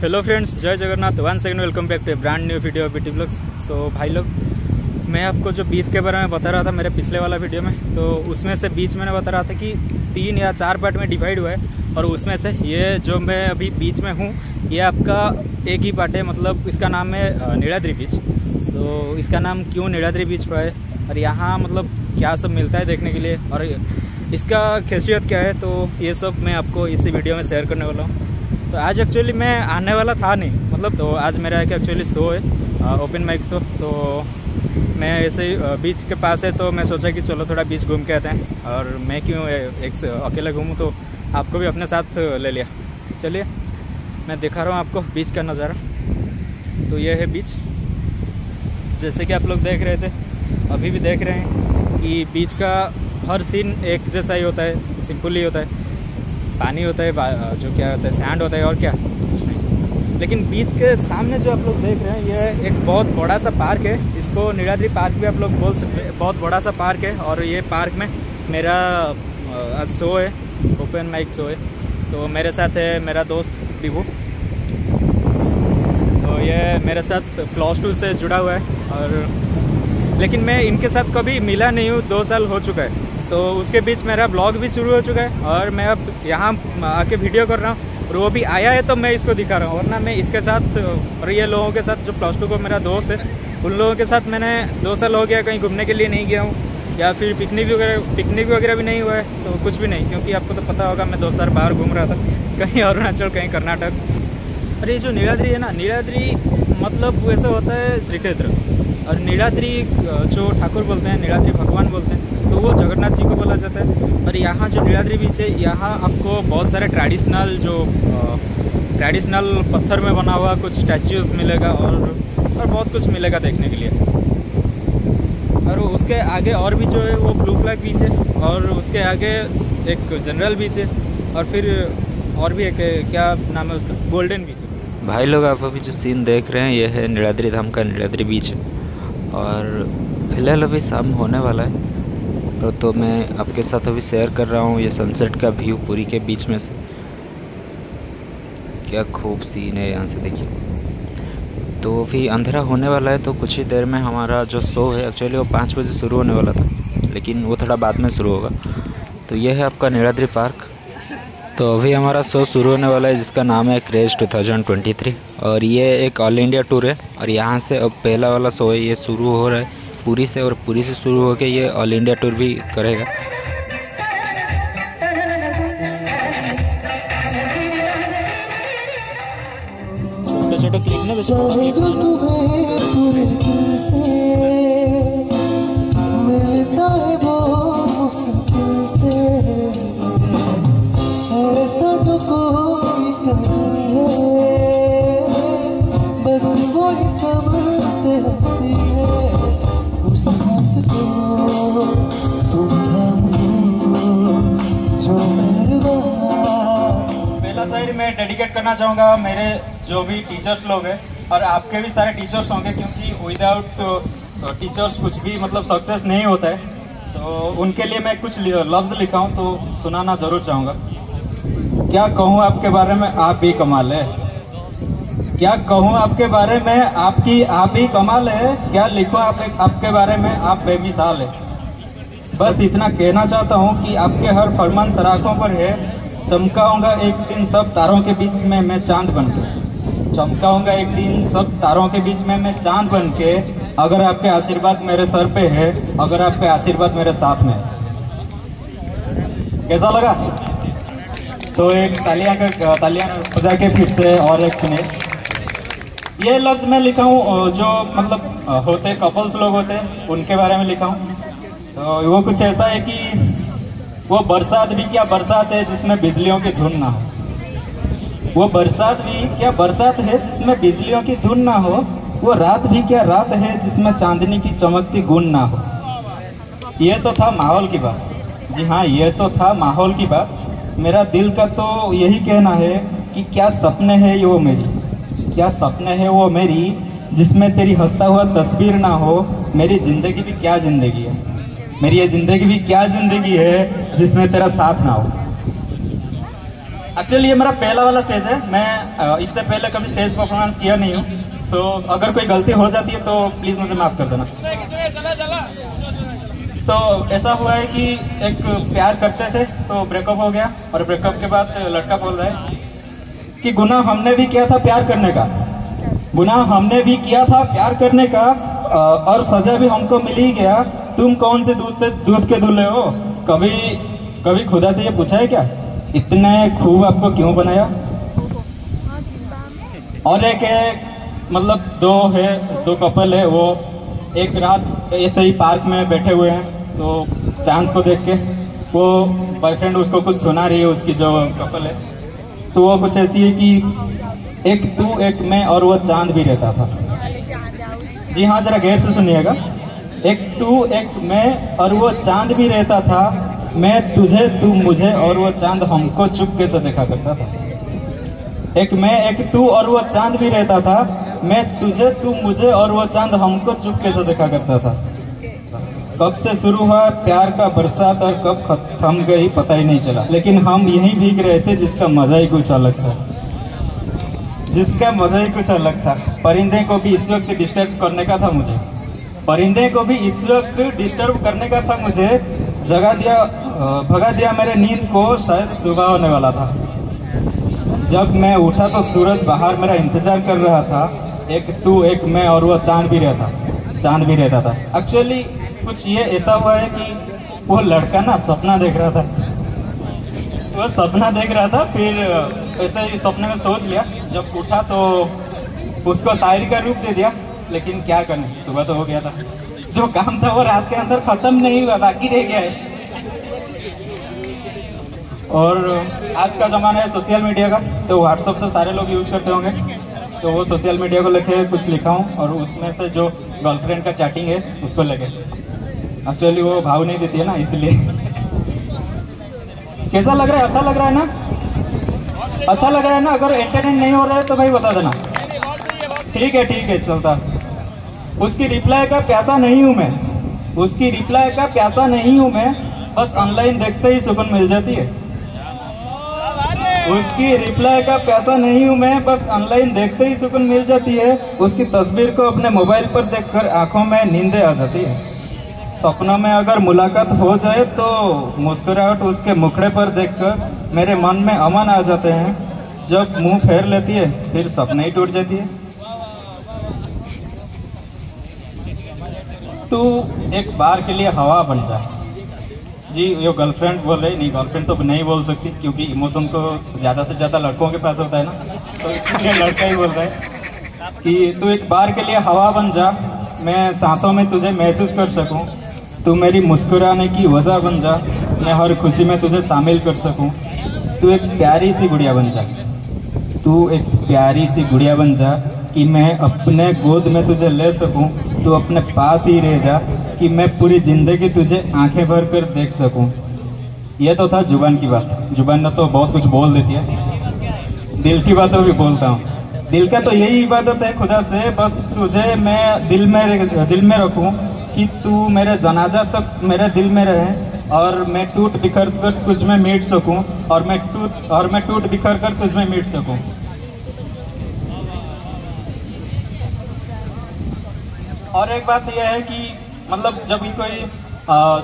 Hello friends, जय Jagannath. One second, welcome back to brand new video BT blogs. सो भाई लोग, मैं आपको जो बीच के बारे में बता रहा था मेरे पिछले वाला वीडियो में, तो उसमें से बीच मैंने बता रहा था कि 3 या 4 पार्ट में डिवाइड हुआ है। और उसमें से ये जो मैं अभी बीच में हूँ, ये आपका एक ही पार्ट है। मतलब इसका नाम है नीलाद्री बीच। सो इसका नाम क्यों नीलाद्री बीच हुआ है और यहाँ मतलब क्या सब मिलता है देखने के लिए और इसका खासियत क्या है, तो ये सब मैं आपको इसी वीडियो में शेयर करने वाला हूँ। तो आज एक्चुअली मैं आने वाला था नहीं, मतलब तो आज मेरा एक एक्चुअली शो है, ओपन माइक शो। तो मैं ऐसे ही बीच के पास है, तो मैं सोचा कि चलो थोड़ा बीच घूम के आते हैं। और मैं क्यों एक अकेला घूमूँ, तो आपको भी अपने साथ ले लिया। चलिए मैं दिखा रहा हूँ आपको बीच का नज़ारा। तो ये है बीच, जैसे कि आप लोग देख रहे थे, अभी भी देख रहे हैं कि बीच का हर सीन एक जैसा ही होता है, सिंपल ही होता है। पानी होता है, जो क्या होता है, सैंड होता है और क्या, कुछ नहीं। लेकिन बीच के सामने जो आप लोग देख रहे हैं, ये एक बहुत बड़ा सा पार्क है। इसको नीलाद्री पार्क भी आप लोग बोल सकते हैं। बहुत बड़ा सा पार्क है और ये पार्क में मेरा आज शो है, ओपन माइक शो है। तो मेरे साथ है मेरा दोस्त विभू। तो ये मेरे साथ +2 से जुड़ा हुआ है, और लेकिन मैं इनके साथ कभी मिला नहीं हूँ। 2 साल हो चुका है। तो उसके बीच मेरा ब्लॉग भी शुरू हो चुका है और मैं अब यहाँ आके वीडियो कर रहा हूँ, और वो भी आया है तो मैं इसको दिखा रहा हूँ। वरना मैं इसके साथ और ये लोगों के साथ, जो +2 को मेरा दोस्त है, उन लोगों के साथ मैंने 2 साल हो गया कहीं घूमने के लिए नहीं गया हूँ, या फिर पिकनिक वगैरह भी नहीं हुआ है। तो कुछ भी नहीं, क्योंकि आपको तो पता होगा मैं 2 साल बाहर घूम रहा था, कहीं अरुणाचल, कहीं कर्नाटक। और ये जो नीलाद्री है ना, नीलाद्री मतलब वैसे होता है श्री क्षेत्र, और नीलाद्री जो ठाकुर बोलते हैं, नीलाद्री भगवान बोलते हैं, तो वो जगन्नाथ जी को बोला जाता है। और यहाँ जो नीलाद्री बीच है, यहाँ आपको बहुत सारे ट्रेडिशनल पत्थर में बना हुआ कुछ स्टैच्यूज मिलेगा और बहुत कुछ मिलेगा देखने के लिए। और उसके आगे और भी जो है वो ब्लू फ्लैग बीच है, और उसके आगे एक जनरल बीच है, और फिर और भी एक क्या नाम है उसका, गोल्डन बीच है। भाई लोग, आप अभी जो सीन देख रहे हैं, ये है नीलाद्री धाम का नीलाद्री बीच है। और फिलहाल अभी शाम होने वाला है, तो मैं आपके साथ अभी शेयर कर रहा हूँ ये सनसेट का व्यू पूरी के बीच में से। क्या खूब सीन है यहाँ से, देखिए। तो अभी अंधेरा होने वाला है, तो कुछ ही देर में हमारा जो शो है, एक्चुअली वो 5 बजे शुरू होने वाला था, लेकिन वो थोड़ा बाद में शुरू होगा। तो ये है आपका नीलाद्री पार्क। तो अभी हमारा शो शुरू होने वाला है, जिसका नाम है क्रेज 2023, और ये एक ऑल इंडिया टूर है। और यहाँ से अब पहला वाला शो है, ये शुरू हो रहा है पुरी से, और पुरी से शुरू होकर ये ऑल इंडिया टूर भी करेगा। छोटे छोटे क्लिप ना, वैसे बड़ा क्लिप मैं डेडिकेट करना चाहूँगा मेरे जो भी टीचर्स लोग हैं, और आपके भी सारे टीचर्स होंगे, क्योंकि विदाउट टीचर्स कुछ भी मतलब सक्सेस नहीं होता है। तो उनके लिए मैं कुछ लफ्ज़ लिखा हूँ, तो सुनाना ज़रूर चाहूँगा। क्या कहूँ आपके बारे में, आप भी कमाल है। क्या कहूँ आपके बारे में, आप ही कमाल है। क्या लिखो आपके बारे में, आप बेमिसाल है। बस इतना कहना चाहता हूँ कि आपके हर फरमान सराखों पर है। चमकाऊंगा एक दिन सब तारों के बीच में मैं चांद बनके। चमकाऊंगा एक दिन सब तारों के बीच में मैं चांद बनके। अगर आपके आशीर्वाद मेरे सर पे है, अगर आपके आशीर्वाद मेरे साथ में। कैसा लगा? तो एक तालियां बजा के फिर से और एक सुने। ये लफ्ज मैं लिखा हूँ जो मतलब होते कपल्स लोग होते हैं, उनके बारे में लिखा हूँ। तो वो कुछ ऐसा है कि वो बरसात भी क्या बरसात है जिसमें बिजलियों की धुन ना हो। वो बरसात भी क्या बरसात है जिसमें बिजलियों की धुन ना हो। वो रात भी क्या रात है जिसमें चांदनी की चमकती गुण ना हो। ये तो था माहौल की बात। जी हाँ, ये तो था माहौल की बात। मेरा दिल का तो यही कहना है कि क्या सपने हैं ये वो मेरी, क्या सपने हैं वो मेरी, जिसमें तेरी हंसता हुआ तस्वीर ना हो। मेरी जिंदगी भी क्या जिंदगी है, मेरी ये जिंदगी भी क्या जिंदगी है जिसमें तेरा साथ ना हो। एक्चुअली ये मेरा पहला वाला स्टेज है। मैं इससे पहले कभी स्टेज परफॉर्मेंस किया नहीं हूँ। सो अगर कोई गलती हो जाती है तो प्लीज़ मुझे माफ़ कर देना। तो ऐसा हुआ है कि एक प्यार करते थे तो ब्रेकअप हो गया, और ब्रेकअप के बाद लड़का बोल रहा है कि गुनाह हमने भी किया था प्यार करने का, गुनाह हमने भी किया था प्यार करने का, और सजा भी हमको मिल ही गया। तुम कौन से दूध के दूल्हे हो? कभी खुदा से ये पूछा है क्या, इतने खूब आपको क्यों बनाया? और एक मतलब दो कपल है, वो एक रात ऐसे ही पार्क में बैठे हुए हैं, तो चांद को देख के वो बॉयफ्रेंड उसको कुछ सुना रही है, उसकी जो कपल है। तो वो कुछ ऐसी है कि एक तू एक मैं और वो चांद भी रहता था। जी हाँ, जरा गैर से सुनिएगा। एक तू एक मैं और वो चांद भी रहता था, मैं तुझे तू मुझे और वो चांद हमको चुपके से देखा करता था। एक मैं एक तू और वो चांद भी रहता था, मैं तुझे तू मुझे और वो चांद हमको चुपके से देखा करता था। कब से शुरू हुआ प्यार का बरसात और कब थम गई पता ही नहीं चला, लेकिन हम यहीं भीग रहे थे जिसका मजा ही कुछ अलग था, जिसका मजा ही कुछ अलग था। परिंदे को भी इस वक्त डिस्टर्ब करने का था मुझे, परिंदे को भी इस वक्त डिस्टर्ब करने का था मुझे, भगा दिया मेरे नींद को, शायद सुबह होने वाला था। जब मैं उठा तो सूरज बाहर मेरा इंतजार कर रहा था, एक तू एक मैं और वो चांद भी रहता था। एक्चुअली कुछ ये ऐसा हुआ है कि वो लड़का ना सपना देख रहा था, वो सपना देख रहा था, फिर ऐसे ही सपने में सोच लिया। जब उठा तो उसको शायरी का रूप दे दिया, लेकिन क्या करें, सुबह तो हो गया था। जो काम था वो रात के अंदर खत्म नहीं हुआ, बाकी रह गया है। और आज का ज़माना है सोशल मीडिया का, तो व्हाट्सअप तो सारे लोग यूज़ करते होंगे। तो वो सोशल मीडिया को लेके कुछ लिखा हूँ, और उसमें से जो गर्लफ्रेंड का चैटिंग है उसको लेके। एक्चुअली वो भाव नहीं देती है ना, इसलिए। कैसा लग रहा है? अच्छा लग रहा है ना? अच्छा लग रहा है ना? अगर एंटरटेन नहीं हो रहा है तो भाई बता देना। ठीक है चलता। उसकी रिप्लाई का प्यासा नहीं हूँ मैं, उसकी रिप्लाई का प्यासा नहीं हूँ मैं, बस ऑनलाइन देखते ही सुकून मिल जाती है। उसकी रिप्लाई का प्यासा नहीं हूँ मैं, बस ऑनलाइन देखते ही सुकून मिल जाती है। उसकी तस्वीर को अपने मोबाइल पर देखकर आंखों में नींदें आ जाती है। सपनों में अगर मुलाकात हो जाए तो मुस्कुराहट उसके मुखड़े पर देखकर मेरे मन में अमन आ जाते हैं। जब मुंह फेर लेती है फिर सपने ही टूट जाती है। तू एक बार के लिए हवा बन जा। जी, ये गर्लफ्रेंड बोल रही, नहीं गर्लफ्रेंड तो नहीं बोल सकती क्योंकि इमोशन तो ज़्यादा से ज़्यादा लड़कों के पास होता है ना, तो इसलिए लड़का ही बोल रहा है कि तू एक बार के लिए हवा बन जा, मैं सांसों में तुझे महसूस कर सकूं। तू मेरी मुस्कुराने की वजह बन जा, मैं हर खुशी में तुझे शामिल कर सकूं। तू एक प्यारी सी गुड़िया बन जा, तू एक प्यारी सी गुड़िया बन जा कि मैं अपने गोद में तुझे ले सकूं। तू अपने पास ही रह जा कि मैं पूरी जिंदगी तुझे आंखें भर कर देख सकूं। ये तो था जुबान की बात। जुबान ने तो बहुत कुछ बोल देती है, दिल की बातों भी बोलता हूँ। दिल का तो यही इबादत है खुदा से, बस तुझे मैं दिल में रखूं कि तू मेरे जनाजा तक मेरे दिल में रहे, और मैं टूट बिखर कर तुझ में मिट सकूं, और मैं टूट बिखर कर तुझ में मिट सकूं। और एक बात यह है कि मतलब जब भी कोई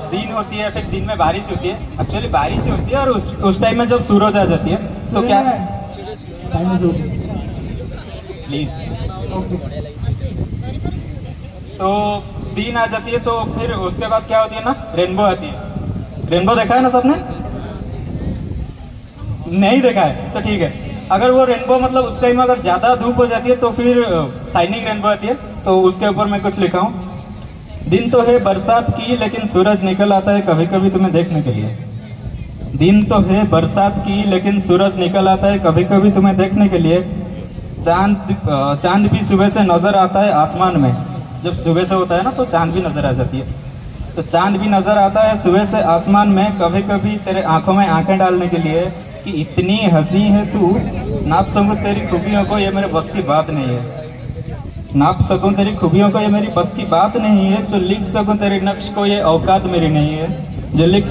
दिन होती है, फिर दिन में बारिश होती है, एक्चुअली बारिश ही होती है, और उस टाइम में जब सूरज आ जाती है तो क्या प्लीज तो दिन आ जाती है, तो फिर उसके बाद क्या होती है ना, रेनबो आती है। रेनबो देखा है ना सबने? नहीं देखा है तो ठीक है। अगर वो रेनबो मतलब उस टाइम अगर ज्यादा धूप हो जाती है तो फिर शाइनिंग रेनबो आती है। तो उसके ऊपर मैं कुछ लिखा हूँ। दिन तो है बरसात की लेकिन सूरज निकल आता है कभी कभी तुम्हें देखने के लिए। दिन तो है बरसात की लेकिन सूरज निकल आता है कभी कभी तुम्हें देखने के लिए। चांद भी सुबह से नजर आता है आसमान में। जब सुबह से होता है ना तो चांद भी नजर आ जाती है। तो चांद भी नजर आता है सुबह से आसमान में, कभी कभी तेरे आंखों में आंखें डालने के लिए कि इतनी हंसी है तू, नाप सकूं तेरी खूबियों को, ये मेरे बस की बात नहीं है। नाप सकूं तेरी खूबियों को, ये मेरी बस की बात नहीं है। जो लिख सकूं तेरे नक्श को, ये औकात मेरी नहीं है। जो लिख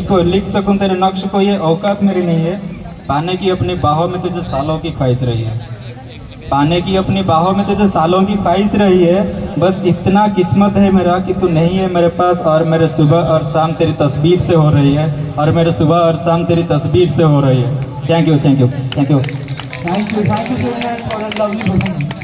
सकूं तेरे नक्श को, ये औकात मेरी नहीं है। पाने की अपनी बाहों में तुझे सालों की ख्वाहिश रही है, पाने की अपनी बाहों में तुझे सालों की ख्वाहिश रही है। बस इतना किस्मत है मेरा कि तू नहीं है मेरे पास, और मेरे सुबह और शाम तेरी तस्वीर से हो रही है, और मेरे सुबह और शाम तेरी तस्वीर से हो रही है। Thank you, thank you, thank you, thank you, thank you so much for a lovely performance.